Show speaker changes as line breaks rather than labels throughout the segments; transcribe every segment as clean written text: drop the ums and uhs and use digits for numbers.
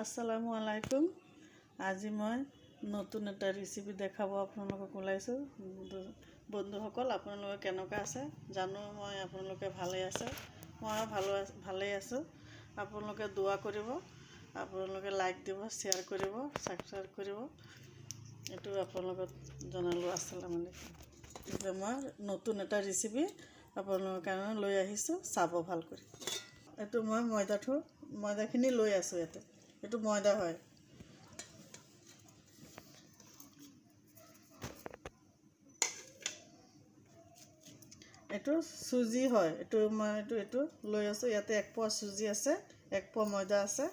আসসালামু আলাইকুম। আজি মই নতুন এটা ৰেচিপি দেখাব আপোনালোকক ওলাইছোঁ। বন্ধুসকল, আপোনালোকে কেনেকৈ আছে জানো। মই আপোনালোকে ভালে আছে, মই ভালেই আছোঁ। আপোনালোকে দোৱা কৰিব, আপোনালোকে লাইক দিব, শ্বেয়াৰ কৰিব, ছাবস্ক্ৰাইব কৰিব। এইটো আপোনালোকক জনালোঁ। আসসালামু আলাইকুম। যে মই নতুন এটা ৰেচিপি আপোনালোকৰ কাৰণে লৈ আহিছোঁ, চাব ভাল কৰি। এইটো মই ময়দাখিনি লৈ আছোঁ। এইটো ময়দা হয়। এইটো চুজি হয়। এইটো লৈ আছোঁ। ইয়াতে 1 পোৱা চুজি আছে, 1 পোৱা ময়দা আছে।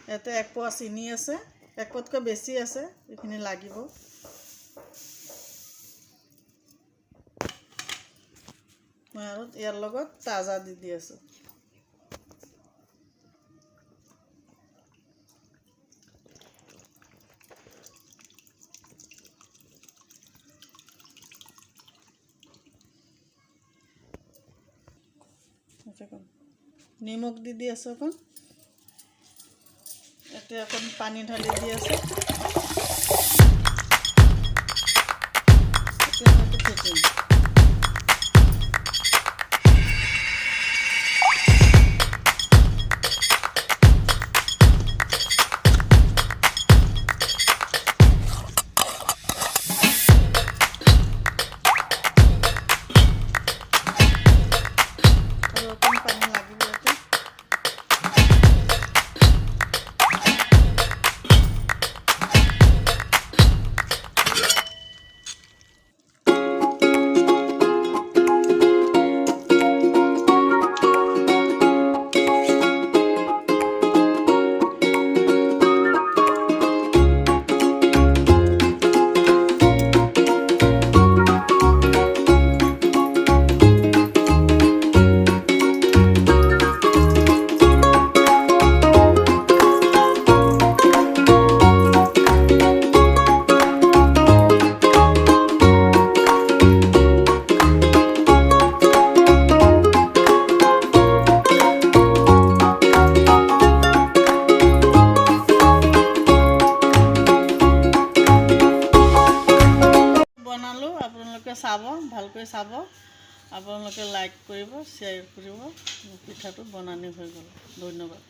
ইয়াতে 1 পোৱা চেনি আছে, 1 পোৱাতকৈ বেছি আছে। এইখিনি লাগিব। মই আৰু ইয়াৰ লগত তাজা দি আছোঁ। নিমখ দি আছোঁ অকণ। এতিয়া অকণ পানী ঢালি দি আছোঁ। এতিয়া মই এইটো ফেটিম। অকণ পানী লাগিব ইয়াতে। আপোনালোকে চাব, ভালকৈ চাব। আপোনালোকে লাইক কৰিব, শ্বেয়াৰ কৰিব। পিঠাটো বনানি হৈ গ'ল। ধন্যবাদ।